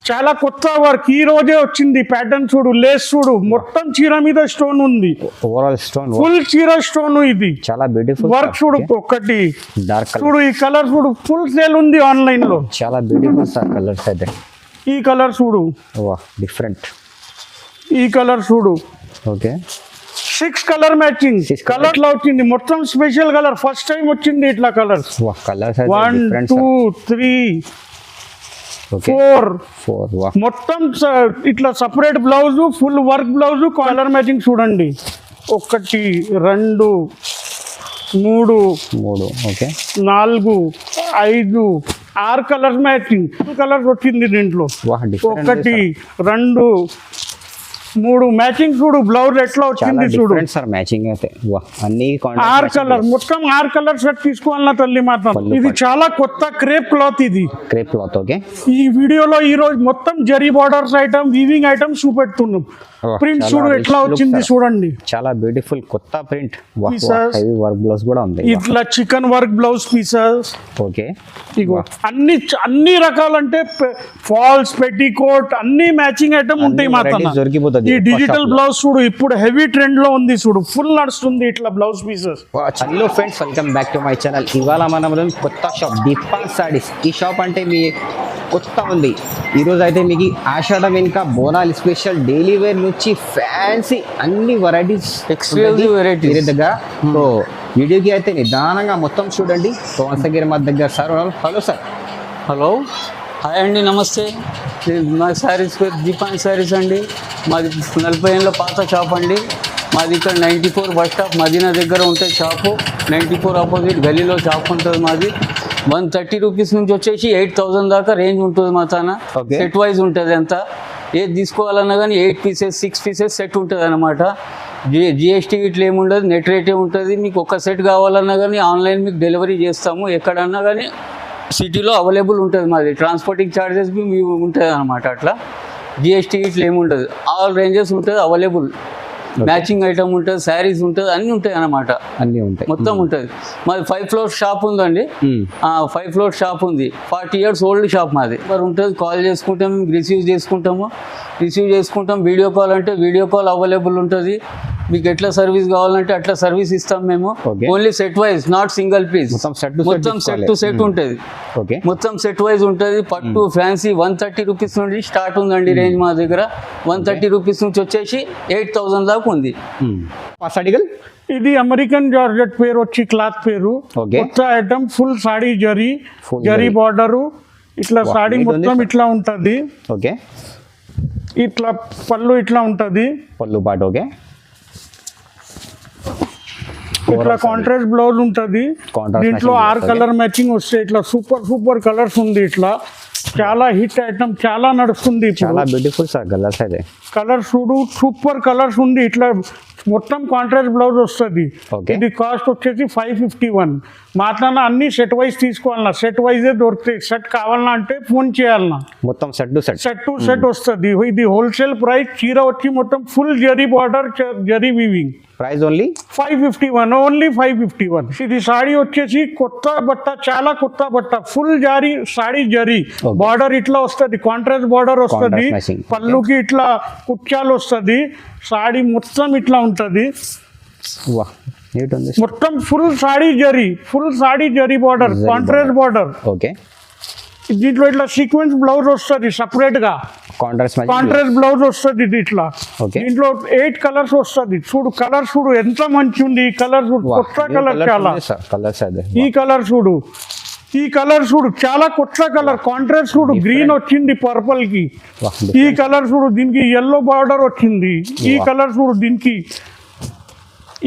చాలా కొత్త వర్క్ ఈ రోజే వచ్చింది. ప్యాటర్న్ చూడు, లేస్ చూడు, మొత్తం చీర మీద స్టోన్ ఉంది. ఓవరాల్ స్టోన్ ఫుల్ చీర స్టోన్ ఇది. చాలా బ్యూటిఫుల్ వర్క్ చూడు, ఒకటి డార్క్ చూడు, ఈ కలర్ చూడు, ఫుల్ సేల్ ఉంది ఆన్లైన్ లో. చాలా బ్యూటిఫుల్ సార్ కలర్స్ అయితే. ఈ కలర్ చూడు, వా డిఫరెంట్. ఈ కలర్ చూడు, ఓకే 6 కలర్ మ్యాచింగ్ కలర్ లో వచ్చింది. మొత్తం స్పెషల్ కలర్, ఫస్ట్ టైం వచ్చింది ఇట్లా కలర్స్. వా కలర్స్ అయితే 1 డిఫరెంట్ 2 3 ఓకే 4 వా మొత్తం ఇట్లా separate blouse, full work blouse, colour matching చూడండి. 1 2 3 ఓకే 4 5 6 కలర్స్ మ్యాచింగ్. కలర్స్ వచ్చింది దీంట్లో. వా డిఫరెంట్ 1 2 3 మ్యాచింగ్ చూడు, బ్లౌజ్ ఎట్లా వచ్చింది చూడు. డిఫరెంట్ సార్ మ్యాచింగ్ అయితే. వా అన్ని 6 కలర్, మొత్తం 6 కలర్ సెట్ తీసుకోవాలన్నా తల్లి మాత్రం. ఇది చాలా కొత్త క్రేప్ క్లాత్. ఇది క్రేప్ క్లాత్. ఓకే ఈ వీడియోలో ఈ రోజు మొత్తం zari borders item, weaving item చూపెడుతున్నాం. ప్రింట్ చూడు ఎట్లా వచ్చింది చూడండి. చాలా బ్యూటిఫుల్ కొత్త print. Pieces. Heavy work blouse కూడా ఉంది. ఇట్లా chikan work blouse pieces. Okay ఇగో అన్ని రకాలంటే ఫాల్స్, పెట్టికోట్, అన్ని మ్యాచింగ్ ఐటమ్ ఉంటాయి మాత్రం. దొరికిపోతుంది. ఈ డిజిటల్ బ్లౌజ్ చూడు, ఇప్పుడు హెవీ ట్రెండ్ లో ఉంది చూడు, ఫుల్ నడుస్తుంది ఇట్లా blouse pieces. Hello friends, welcome back to my channel. ఇవాళ మనం కొత్త షాప్ దీపాల్ సారీస్. ఈ షాప్ అంటే మీ కొత్త ఉంది. ఈరోజు అయితే మీకు ఆషాఢం ఇంకా బోనాల్ స్పెషల్ డైలీ వేర్ నుంచి ఫ్యాన్సీ అన్ని వెరైటీస్, ఎక్స్క్లూజివ్ వెరైటీస్ దగ్గర. సో వీడియోకి అయితే నిదానంగా మొత్తం చూడండి. సో వన్సగిరి మా దగ్గర sir. Hello sir. Hello, hi అండి, నమస్తే. మా శారీస్ పేరు దీపాన్ శారీస్ అండి. మాది 40 ఏళ్ళ పాత షాప్ అండి. మాది ఇక్కడ 94 బస్ స్టాప్ మదీనా దగ్గర ఉంటుంది షాపు. 94 ఆపోజిట్ గలీలో షాప్ ఉంటుంది మాది. 130 రూపీస్ నుంచి వచ్చేసి 8000 దాకా రేంజ్ ఉంటుంది మా తాన. Okay. సెట్ వైజ్ ఉంటుంది అంతా. ఏది తీసుకోవాలన్నా కానీ 8 పీసెస్ 6 పీసెస్ సెట్ ఉంటుంది అనమాట. జిఎస్టీ ఇట్లా ఏముండదు, నెట్ రేటే ఉంటుంది. మీకు ఒక సెట్ కావాలన్నా కానీ ఆన్లైన్ మీకు డెలివరీ చేస్తాము. ఎక్కడన్నా కానీ సిటీలో అవైలబుల్ ఉంటుంది మాది. ట్రాన్స్పోర్టింగ్ ఛార్జెస్ మీ ఉంటుంది అనమాట. అట్లా జిఎస్టీ ఇట్లా ఏముండదు. ఆల్ రేంజెస్ ఉంటుంది అవైలబుల్. మ్యాచింగ్ ఐటమ్ ఉంటుంది, శారీస్ ఉంటుంది, అన్నీ ఉంటాయి అన్నమాట. అన్నీ ఉంటాయి మొత్తం ఉంటుంది. మాది 5 ఫ్లోర్ షాప్ ఉందండి. 5 ఫ్లోర్ షాప్ ఉంది. 40 ఇయర్స్ ఓల్డ్ షాప్ మాది. మరి ఉంటుంది, కాల్ చేసుకుంటాం, రిసీవ్ చేసుకుంటాం. వీడియో కాల్ అంటే వీడియో కాల్ అవైలబుల్ ఉంటుంది. మీకు ఎట్లా సర్వీస్ కావాలంటే అట్లా సర్వీస్ ఇస్తాం మేము. Only set wise, not single piece. మొత్తం సెట్ టు సెట్ ఉంటుంది. ఓకే మొత్తం సెట్ వైజ్ ఉంటుంది. పట్టు ఫ్యాన్సీ 130 రూపీస్ నుండి స్టార్ట్ ఉందండి రేంజ్ మా దగ్గర. 130 రూపీస్ నుంచి వచ్చేసి 8000 దాకా ఉంది. అడిగల్ ఇది అమెరికన్ జార్జెట్ పేరు వచ్చి క్లాత్ పేరు. కొత్త item, full saree zari border. ఇట్లా సాడీ మొత్తం ఇట్లా ఉంటది. ఓకే ఇట్లా పళ్ళు ఇట్లా ఉంటది. పళ్ళు పాటు. ఓకే ఇట్లా కాంట్రాస్ట్ బ్లౌజ్ ఉంటది. దీంట్లో 6 కలర్ మ్యాచింగ్ వస్తాయి. ఇట్లా సూపర్ కలర్స్ ఉంది. ఇట్లా చాలా హిట్ ఐటమ్, చాలా నడుస్తుంది. చాలా బ్యూటిఫుల్ సార్ కలర్స్ అయితే. కలర్స్ చూడు, సూపర్ కలర్స్ ఉంది. ఇట్లా మొత్తం కాంట్రాస్ట్ బ్లౌజ్ వస్తుంది. ఇది కాస్ట్ వచ్చేసి 551. మాట్లాడినా అన్ని సెట్ వైజ్ తీసుకోవాలన్నా సెట్ వైజే దొరుకుతాయి. సెట్ కావాలన్నా అంటే ఫోన్ చేయాలన్నా మొత్తం సెట్ టు సెట్ వస్తుంది. ఇది హోల్సేల్ ప్రైస్. చీర వచ్చి మొత్తం full zari border, zari weaving. Price only 551, only 551. ఇది సాడీ వచ్చేసి కొత్త బట్ట, చాలా కొత్త బట్ట, ఫుల్ జారీ సాడీ జరీ బార్డర్ ఇట్లా వస్తుంది. కాంట్రాస్ట్ బార్డర్ వస్తుంది. పళ్ళుకి ఇట్లా కుచ్చాలు వస్తుంది. సాడీ మొత్తం ఇట్లా ఉంటుంది. మొత్తం full saree zari border, contrast border. Okay దీంట్లో ఇట్లా సీక్వెన్స్ బ్లౌజ్ వస్తుంది సపరేట్ గా. కాంట్రాస్ట్ బ్లౌజ్ వస్తుంది. ఇది ఇట్లా దీంట్లో 8 కలర్స్ వస్తుంది. చూడు కలర్ చూడు ఎంత మంచి ఉంది. ఈ కలర్ చూడు, కొత్త కలర్ చాలా. ఈ కలర్ చూడు చాలా కొత్త కలర్. కాంట్రాస్ట్ చూడు, గ్రీన్ వచ్చింది పర్పుల్ కి. ఈ కలర్ చూడు, దీనికి ఎల్లో బార్డర్ వచ్చింది. ఈ కలర్ చూడు, దీనికి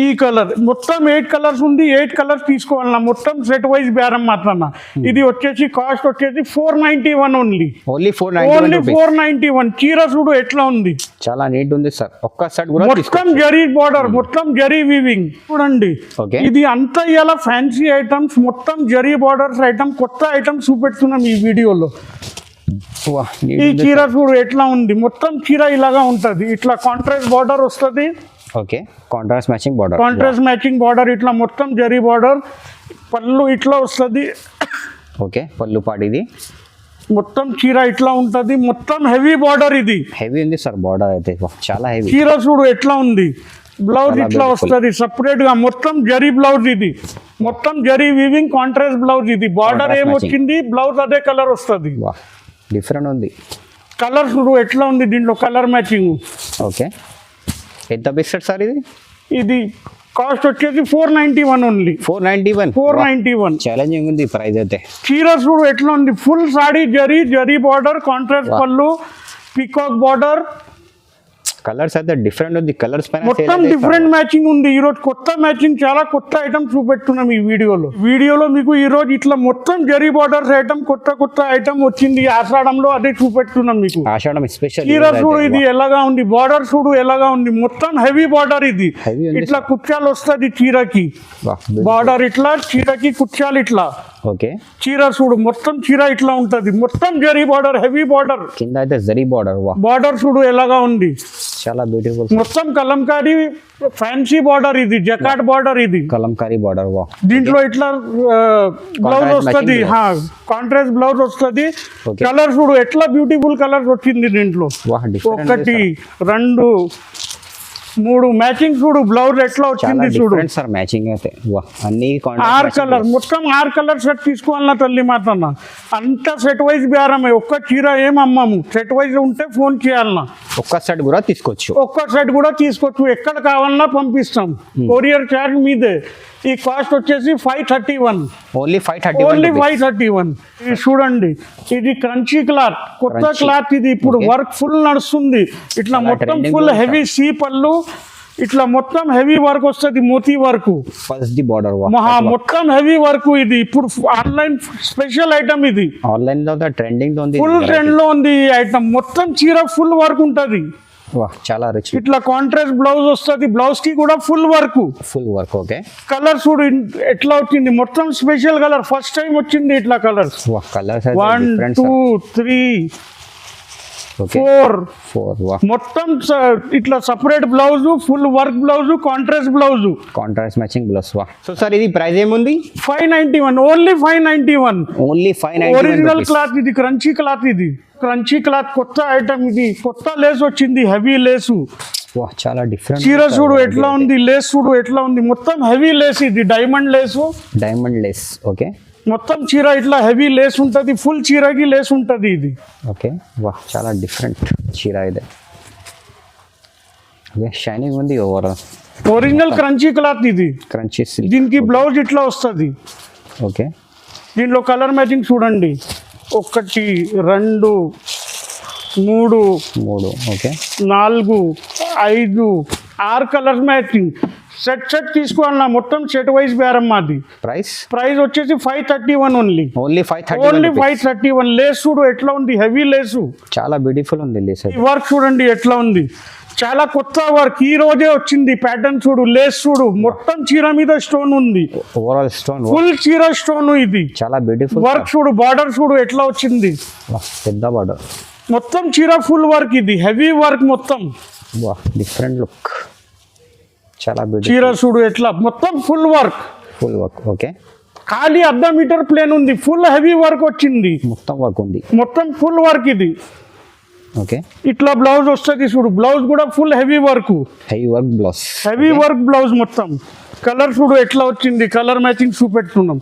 ఈ కలర్. మొత్తం 8 కలర్స్ ఉంది. 8 కలర్స్ తీసుకోవాలన్నా మొత్తం సెట్ వైజ్ బేరం మాత్రన్నా. ఇది వచ్చేసి కాస్ట్ వచ్చేసి 491 ఓన్లీ 491. చీర చూడు ఎట్లా ఉంది, చాలా నీట్ ఉంది సార్. ఒక్క సెట్ కూడా మొత్తం జరీ బార్డర్, మొత్తం జరీ వీవింగ్ చూడండి. ఇది అంతా ఇలా ఫ్యాన్సీ ఐటమ్స్, మొత్తం జరీ బార్డర్స్ ఐటమ్, కొత్త ఐటమ్స్ చూపెడుతున్నాం ఈ వీడియోలో. ఈ చీర చూడు ఎట్లా ఉంది. మొత్తం చీర ఇలాగా ఉంటది. ఇట్లా కాంట్రాస్ట్ బార్డర్ వస్తుంది. ఓకే కాంట్రాస్ట్ మ్యాచింగ్ బార్డర్ ఇట్లా మొత్తం జరీ బార్డర్. పళ్ళు ఇట్లా వస్తుంది. ఓకే పళ్ళు పాటు ఇది. మొత్తం చీర ఇట్లా ఉంటది, మొత్తం హెవీ బార్డర్ ఇది. హెవీ ఉంది సార్ బార్డర్ అయితే, చాలా హెవీ. చీర చూడు ఎట్లా ఉంది, బ్లౌజ్ చాలా ఇట్లా beautiful. వస్తుంది సపరేట్ గా, మొత్తం జరీ బ్లౌజ్ ఇది, మొత్తం జరీ వీవింగ్ కాంట్రాస్ట్ బ్లౌజ్ ఇది. బార్డర్ Contrast ఏమొచ్చింది, బ్లౌజ్ అదే కలర్ వస్తుంది. వా డిఫరెంట్ ఉంది. కలర్ చూడు ఎట్లా ఉంది, దీంట్లో కలర్ మ్యాచింగ్. ఓకే, ఎంత బెస్ట్ సార్ ఇది? ఇది కాస్ట్ వచ్చేసి 491 ఓన్లీ. 491. 491. ఛాలెంజింగ్ ఉంది ప్రైస్ అయితే. చీర చూడు ఎట్లా ఉంది, full saree zari border, contrast పళ్ళు, పీకాక్ బార్డర్, కలర్స్ అయితే డిఫరెంట్ ఉంది. కలర్స్ పైన మొత్తం డిఫరెంట్ మ్యాచింగ్ ఉంది. ఈ రోజు కొత్త మ్యాచింగ్, చాలా కొత్త ఐటమ్ చూపెట్టున్నాం ఈ వీడియోలో మీకు ఈ రోజు ఇట్లా మొత్తం జరీ బార్డర్స్ ఐటమ్, కొత్త ఐటమ్ వచ్చింది ఆషాఢంలో, అదే చూపెట్టున్నాం మీకు. ఆషాఢం స్పెషల్ చీర చూడు ఇది ఎలాగా ఉంది, బార్డర్ చూడు ఎలాగా ఉంది, మొత్తం హెవీ బార్డర్ ఇది. Heavy ఉంది ఇట్లా కుచ్చాలు వస్తుంది చీరకి, బార్డర్ ఇట్లా, చీరకి కుచ్చాలు ఇట్లా. ఓకే, చీర చూడు మొత్తం చీర ఇట్లా ఉంటది, మొత్తం జరీ బార్డర్, హెవీ బార్డర్. కింద అయితే జరీ బార్డర్. వా బార్డర్ చూడు ఎలాగా ఉంది, చాలా బ్యూటిఫుల్. మొత్తం కలంకారీ ఫ్యాన్సీ బార్డర్ ఇది, జకాట్ బార్డర్ ఇది. కలంకారీ బార్డర్. వా దీంట్లో ఇట్లా బ్లౌజ్ Contrast వస్తుంది, matching కాంట్రాస్ట్ బ్లౌజ్ వస్తుంది. Okay. కలర్ చూడు ఎట్లా బ్యూటిఫుల్ కలర్స్ వచ్చింది దీంట్లో. వా డిఫరెంట్. 1 2 3 మ్యాచింగ్ చూడు, బ్లౌజ్ ఎట్లా చాలా వచ్చింది చూడు. డిఫరెంట్ సార్ మ్యాచింగ్ అయితే. వా అన్ని 6 కలర్, మొత్తం 6 కలర్ సెట్ తీసుకోవాలన్నా తల్లి మాతన్న, అంతా సెట్ వైజ్ బేరమే. ఒక్క చీర ఏం అమ్మాము, సెట్ వైజ్ ఉంటే ఫోన్ చేయాలన్నా. ఒక్క సెట్ కూడా తీసుకోవచ్చు. ఒక్క సెట్ కూడా తీసుకోవచ్చు, ఎక్కడ కావాలన్నా పంపిస్తాం. కొరియర్ చార్జ్ మీదే. ఈ కాస్ట్ వచ్చేసి 531. ఓన్లీ 531. ఓన్లీ 531. ఇది చూడండి, ఇది క్రంచీ క్లాత్, కొత్త Crunchy. క్లాత్ ఇది. ఇప్పుడు Okay. వర్క్ ఫుల్ నడుస్తుంది. ఇట్లా చాలా మొత్తం trending ఫుల్ లో ఉంది హెవీ సీ పళ్ళు, ఇట్లా మొత్తం హెవీ వర్క్ వస్తుంది, మోతీ వర్క్. First the border. వా మొత్తం హెవీ వర్క్ ఇది. ఇప్పుడు ఆన్లైన్ స్పెషల్ ఐటమ్ ఇది, ఆన్లైన్ లో ట్రెండింగ్ లో ఉంది. ఫుల్ ట్రెండ్ లో ఉంది ఈ ఐటమ్. మొత్తం చీర ఫుల్ వర్క్ ఉంటది. వా చాలా రిచ్. ఇట్లా కాంట్రాస్ట్ బ్లౌజ్ వస్తుంది, బ్లౌజ్ కి కూడా full work. Full work. Okay, colour చూడు ఎట్లా వచ్చింది, మొత్తం స్పెషల్ కలర్, ఫస్ట్ టైం వచ్చింది ఇట్లా కలర్స్. వా కలర్స్ 1 డిఫరెంట్. 2 3 ఓకే, 4 4. వా మొత్తం ఇట్లా separate blouse, full work blouse, contrast blouse. Contrast matching blouse. వా సో సార్ ఇది ప్రైస్ ఏముంది? 591. ఓన్లీ 591. ఓన్లీ 591 ఒరిజినల్ క్లాత్ ఇది, క్రంచీ క్లాత్ ఇది, క్రంచీ క్లాత్ కొత్త ఐటమ్ ఇది. కొత్త లేస్ వచ్చింది, హెవీ లేసు. వా చాలా డిఫరెంట్. చీర చూడు ఎట్లా ఉంది, లేస్ చూడు ఎట్లా ఉంది, మొత్తం హెవీ లేస్ ఇది, diamond lace. Diamond lace. Okay, మొత్తం చీర ఇట్లా హెవీ లేస్ ఉంటది, ఫుల్ చీరకి లేస్ ఉంటది ఇది. ఓకే. వా చాలా డిఫరెంట్ చీర ఇది. ఓకే, షైనింగ్ ఉంది. ఓవరాల్ ఒరిజినల్ క్రంచీ క్లాత్ ఇది. Crunchy silk. దీనికి బ్లౌజ్ ఇట్లా వస్తుంది. ఓకే, దీంట్లో కలర్ మ్యాచింగ్ చూడండి, 1 2 3 3. Okay, 4 5 6 colour matching. సెట్ తీసుకోవాలన్నా, మొత్తం సెట్ వైజ్ బేరం మాది. ప్రైస్ వచ్చేసి 531 ఓన్లీ. ఓన్లీ 531. లేస్ చూడు ఎట్లా ఉంది, హెవీ లేసు. చాలా బ్యూటిఫుల్ ఉంది లేస్. ఈ వర్క్ చూడండి ఎట్లా ఉంది, చాలా కొత్త వర్క్, ఈ రోజే వచ్చింది. ప్యాటర్న్ చూడు, లేస్ చూడు, మొత్తం చీర మీద స్టోన్ ఉంది. ఓవరాల్ స్టోన్, ఫుల్ చీర స్టోన్ ఇది. చాలా బ్యూటిఫుల్ వర్క్ చూడు, బార్డర్ చూడు ఎట్లా వచ్చింది, పెద్ద బార్డర్. మొత్తం చీర ఫుల్ వర్క్ ఇది, హెవీ వర్క్ మొత్తం. వా డిఫరెంట్ లుక్, చాలా బ్యూటిఫుల్. చీర చూడు ఎట్లా, మొత్తం full work. Full work. Okay, ఖాళీ 1/2 మీటర్ ప్లేన్ ఉంది, ఫుల్ హెవీ వర్క్ వచ్చింది. మొత్తం వర్క్ ఉంది, మొత్తం ఫుల్ వర్క్ ఇది. ఓకే, ఇట్లా బ్లౌజ్ వస్తుంది చూడు, బ్లౌజ్ కూడా full heavy work. Heavy work blouse. Heavy work blouse మొత్తం. కలర్ చూడు ఎట్లా వచ్చింది, కలర్ మ్యాచింగ్ చూపెట్టుకున్నాం.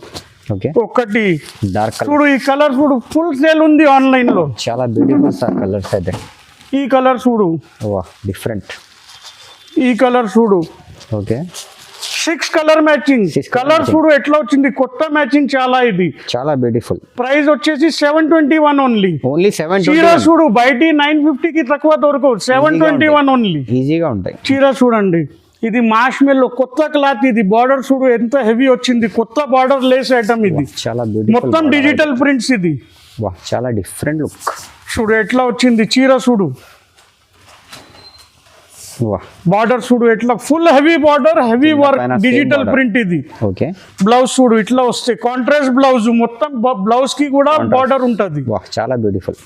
Okay, 1 dark colour. చూడు, ఈ కలర్ చూడు, ఫుల్ సేల్ ఉంది ఆన్లైన్ లో. చాలా బ్యూటిఫుల్ సార్ కలర్స్ అయితే. ఈ కలర్ చూడు, వా డిఫరెంట్. ఈ కలర్ చూడు. Okay, 6 colour matching. 6 కలర్ చూడు ఎట్లా వచ్చింది, కొత్త మ్యాచింగ్ చాలా ఇది. చాలా బ్యూటిఫుల్. ప్రైస్ వచ్చేసి 721 ఓన్లీ. ఓన్లీ చీర 721. చూడు, బయట 950 కి తక్కువ దొరకవు, 721 ఓన్లీ. ఈజీగా ఉంటాయి. చీర చూడండి, ఇది మాష్మెల్లో కొత్త క్లాత్ ఇది. బార్డర్ చూడు ఎంత హెవీ వచ్చింది, కొత్త బార్డర్ లేస్ ఐటమ్ ఇది. చాలా బ్యూటిఫుల్. మొత్తం డిజిటల్ ప్రింట్స్ ఇది. వా చాలా డిఫరెంట్ లుక్. చూడు ఎట్లా వచ్చింది చీర చూడు, వా బార్డర్ చూడు ఎట్లా, full heavy border, heavy work, పైన same డిజిటల్ border. ప్రింట్ ఇది. ఓకే, బ్లౌజ్ చూడు ఇట్లా వస్తాయి, కాంట్రాస్ట్ బ్లౌజ్, మొత్తం బ్లౌజ్ కి కూడా బార్డర్ ఉంటది. వా చాలా బ్యూటిఫుల్.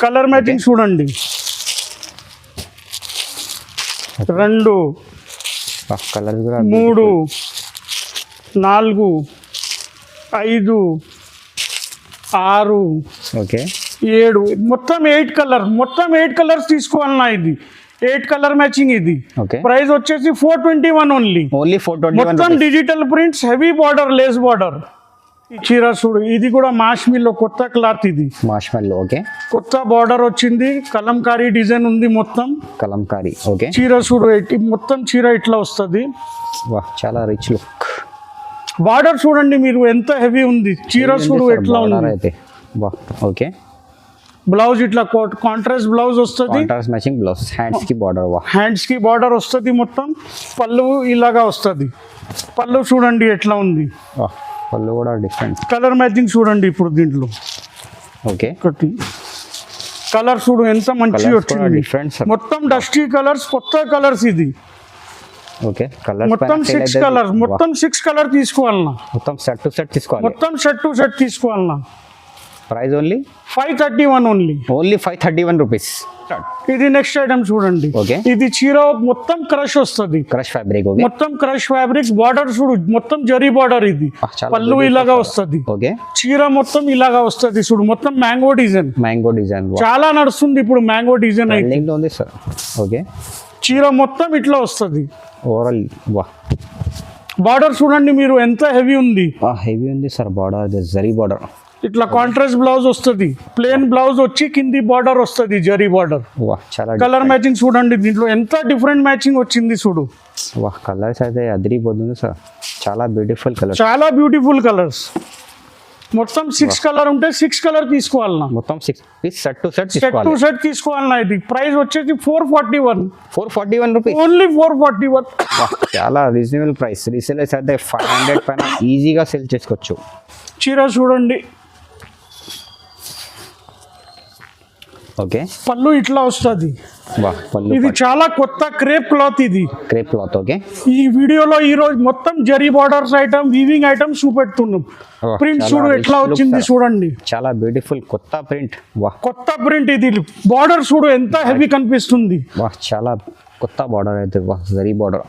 కలర్ మ్యాచింగ్ చూడండి, 2 కలర్స్ కూడా 3 4 5 6 ఓకే 7 మొత్తం 8 కలర్స్ తీసుకోవాలన్నా ఇది 8 కలర్ మ్యాచింగ్ ఇది ఓకే ప్రైస్ వచ్చేసి 421 ఓన్లీ ఓన్లీ 421 మొత్తం digital prints heavy border lace border ఈ చీర చూడు ఇది కూడా మాష్మిల్లో కొత్త క్లాత్ ఇది మార్ష్మెల్లో ఓకే కొత్త బార్డర్ వచ్చింది కలంకారీ డిజైన్ ఉంది మొత్తం కలంకారీ ఓకే చీర చూడు మొత్తం చీర ఇట్లా వస్తుంది వా చాలా రిచ్ లుక్ బార్డర్ చూడండి మీరు ఎంత హెవీ ఉంది చీర చూడు ఎట్లా ఉంది అయితే వా ఓకే బ్లౌజ్ ఇట్లా కాంట్రాస్ట్ బ్లౌజ్ వస్తుంది కాంట్రాస్ట్ మ్యాచింగ్ బ్లౌజ్ హ్యాండ్స్ కి బార్డర్ వా హ్యాండ్స్ కి బార్డర్ వస్తుంది మొత్తం పళ్ళు ఇలాగా వస్తుంది పళ్ళు చూడండి ఎట్లా ఉంది వా పళ్ళు కూడా డిఫరెంట్ కలర్ మ్యాచింగ్ చూడండి ఇప్పుడు దీంట్లో ఓకే ఒకటి కలర్ చూడు ఎంత మంచి Colours కూడా వచ్చింది different, sir. మొత్తం డస్టీ కలర్స్ కొత్త కలర్స్ ఇది ఓకే కలర్ మొత్తం 6 కలర్స్ మొత్తం 6 కలర్ తీసుకోవాలన్నా మొత్తం సెట్ టు సెట్ తీసుకోవాలి మొత్తం షర్ట్ టు షర్ట్ తీసుకోవాలన్నా ప్రైస్ ఓన్లీ 531 ఓన్లీ 531 రూపీస్ ఇది నెక్స్ట్ ఐటమ్ చూడండి Okay. ఇది చీర మొత్తం క్రష్ వస్తుంది క్రష్ ఫ్యాబ్రిక్ ఓకే మొత్తం క్రష్ ఫ్యాబ్రిక్స్ బార్డర్ చూడు మొత్తం జరీ బార్డర్ ఇది చాలా పళ్ళు beautiful ఇలాగా colour. వస్తుంది ఓకే చీర మొత్తం ఇలాగా వస్తుంది చూడు మొత్తం మ్యాంగో డిజైన్ మ్యాంగో డిజైన్ చాలా నడుస్తుంది ఇప్పుడు మ్యాంగో డిజైన్ అయితే ట్రెండింగ్ లో ఉంది సార్ ఓకే చీర మొత్తం ఇట్లా వస్తుంది ఓవరాల్ వా బార్డర్ చూడండి మీరు ఎంత హెవీ ఉంది హెవీ ఉంది సార్ బార్డర్ జరీ బార్డర్ ఇట్లా కాంట్రాస్ట్ బ్లౌజ్ వస్తుంది ప్లేన్ బ్లౌజ్ వచ్చి కింది బార్డర్ వస్తుంది జరీ బార్డర్ వా చాలా కలర్ మ్యాచింగ్ చూడండి దీంట్లో ఎంత డిఫరెంట్ మ్యాచింగ్ వచ్చింది చూడు వా కలర్స్ అయితే అదిరిపోతుంది సార్ చాలా బ్యూటిఫుల్ కలర్ చాలా బ్యూటిఫుల్ కలర్స్ మొత్తం 6 కలర్ ఉంటే 6 కలర్ తీసుకోవాలన్నా మొత్తం 6 piece set to set set to తీసుకోవాలి సెట్ తీసుకోవాలన్నా ఇది ప్రైస్ వచ్చేసి 441 441 రూపీస్ ఓన్లీ 441 చాలా రీజనబుల్ ప్రైస్ రీసేలర్స్ అయితే 500 పైన ఈజీగా సెల్ చేసుకోవచ్చు చీర చూడండి ఓకే పళ్ళు ఇట్లా వస్తుంది వా పళ్ళు ఇది చాలా కొత్త క్రేప్ క్లాత్ ఇది క్రేప్ క్లాత్ ఓకే ఈ వీడియోలో ఈ రోజు మొత్తం zari borders item weaving item చూపెడుతున్నాం Oh, ప్రింట్ చాలా చూడు rich ఎట్లా look, వచ్చింది sir. చూడండి చాలా బ్యూటిఫుల్ కొత్త ప్రింట్ వా కొత్త ప్రింట్ ఇది బార్డర్ చూడు ఎంత హెవీ కనిపిస్తుంది వా చాలా కొత్త బార్డర్ అయితే వా జరీ బార్డర్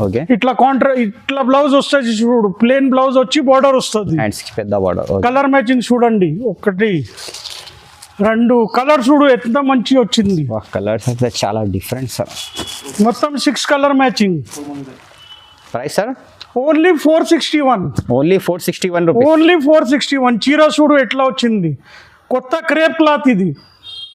ఓకే ఇట్లా బ్లౌజ్ వస్తుంది చూడు ప్లేన్ బ్లౌజ్ వచ్చి బార్డర్ వస్తుంది హ్యాండ్స్ కి పెద్ద బార్డర్ కలర్ మ్యాచింగ్ చూడండి ఒకటి రెండు కలర్ చూడు ఎంత మంచి వచ్చింది వా కలర్స్ అయితే చాలా డిఫరెంట్ సార్ మొత్తం 6 colour matching price sir only 461 only 461 rupees only 461 చీర చూడు ఎట్లా వచ్చింది కొత్త క్రేప్ క్లాత్ ఇది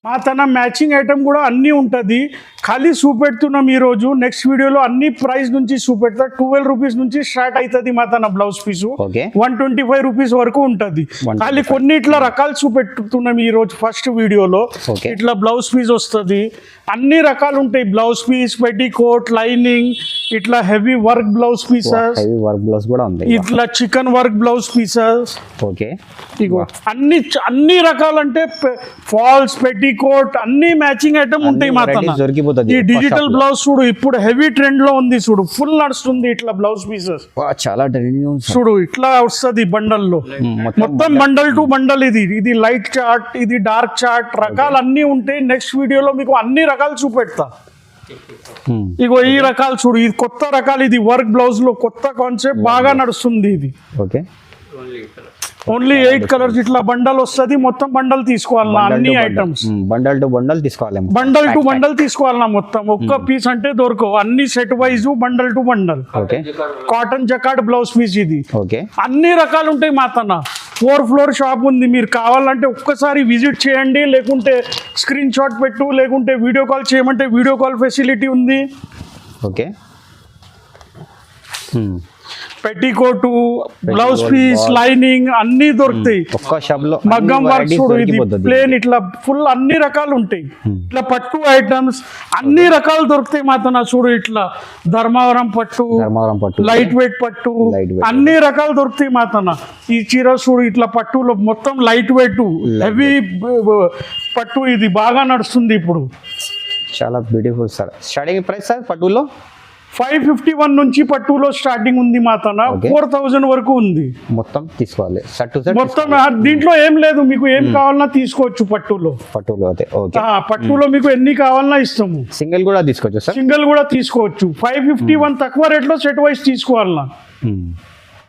మా తన మ్యాచింగ్ ఐటమ్ కూడా అన్నీ ఉంటుంది ఖాళీ చూపెడుతున్నాం ఈరోజు నెక్స్ట్ వీడియోలో అన్ని ప్రైస్ నుంచి చూపెడతా 12 రూపీస్ నుంచి స్టార్ట్ అవుతుంది మా తన బ్లౌజ్ పీసు ఓకే 125 రూపీస్ వరకు ఉంటుంది 125. ఖాళీ కొన్ని ఇట్లా రకాలు చూపెట్టుతున్నాం ఈ రోజు ఫస్ట్ వీడియోలో Okay. ఇట్లా బ్లౌజ్ పీస్ వస్తుంది అన్ని రకాలు ఉంటాయి బ్లౌజ్ పీస్ పెటికోట్ లైనింగ్ ఇట్లా heavy work blouse pieces heavy work blouse కూడా ఉంది ఇట్లా chikan work blouse pieces okay ఇగో అన్ని రకాలంటే ఫాల్స్ పెటికోట్ అన్ని మ్యాచింగ్ ఐటమ్ ఉంటాయి మా తన దొరికిపోతుంది ఈ డిజిటల్ బ్లౌజ్ చూడు ఇప్పుడు హెవీ ట్రెండ్ లో ఉంది చూడు ఫుల్ నడుస్తుంది ఇట్లా బ్లౌజ్ పీసెస్ వా చాలా ట్రెండింగ్ ఉంది సార్ చూడు ఇట్లా వస్తుంది బండల్లో మొత్తం బండల్ టు బండల్ ఇది లైట్ చార్ట్ ఇది డార్క్ చార్ట్ రకాలు అన్ని ఉంటాయి నెక్స్ట్ వీడియోలో మీకు అన్ని రకాలు చూపెడతా ఇగో ఈ రకాలు చూడు ఇది కొత్త రకాలు ఇది వర్క్ బ్లౌజ్ లో కొత్త కాన్సెప్ట్ బాగా నడుస్తుంది ఇది ఓకే ఓన్లీ 8 కలర్స్ ఇట్లా బండల్ వస్తుంది మొత్తం బండల్ తీసుకోవాలన్నా అన్ని ఐటమ్స్ బండల్ టు బండల్ తీసుకోవాలి బండల్ టు బండల్ తీసుకోవాలన్నా మొత్తం ఒక్క పీస్ అంటే దొరకవు అన్ని set wise bundle to bundle okay cotton jacquard blouse piece ఇది ఓకే అన్ని రకాలు ఉంటాయి మా తన 4 ఫ్లోర్ షాప్ ఉంది మీరు కావాలంటే ఒక్కసారి విజిట్ చేయండి లేకుంటే స్క్రీన్ షాట్ పెట్టు లేకుంటే వీడియో కాల్ చేయమంటే వీడియో కాల్ ఫెసిలిటీ ఉంది ఓకే పెట్టికోటు బ్లౌజ్ పీస్ లైనింగ్ అన్ని దొరుకుతాయి ఒక్క షాప్ లో మగ్గం వర్క్ చూడు ఇది ప్లేన్ ఇట్లా ఫుల్ అన్ని రకాలు ఉంటాయి ఇట్లా పట్టు ఐటమ్స్ అన్ని రకాలు దొరుకుతాయి మాతన చూడు ఇట్లా ధర్మవరం పట్టు లైట్ వెయిట్ పట్టు అన్ని రకాలు దొరుకుతాయి మాతన ఈ చీర చూడు ఇట్లా పట్టులో మొత్తం లైట్ వెయిట్ హెవీ పట్టు ఇది బాగా నడుస్తుంది ఇప్పుడు చాలా beautiful sir starting price sir పట్టులో 551 నుంచి పట్టులో స్టార్టింగ్ ఉంది మాతన 4000 వరకు ఉంది మొత్తం తీసుకోవాలి సెట్ టు సెట్ మొత్తం దీంట్లో ఏం లేదు మీకు ఏం కావాలన్నా తీసుకోవచ్చు పట్టులో అయితే ఓకే పట్టులో మీకు ఎన్ని కావాలన్నా ఇస్తాము సింగిల్ కూడా తీసుకోవచ్చు సార్ సింగిల్ కూడా తీసుకోవచ్చు 551 తక్కువ రేట్లో సెట్ వైజ్ తీసుకోవాలన్నా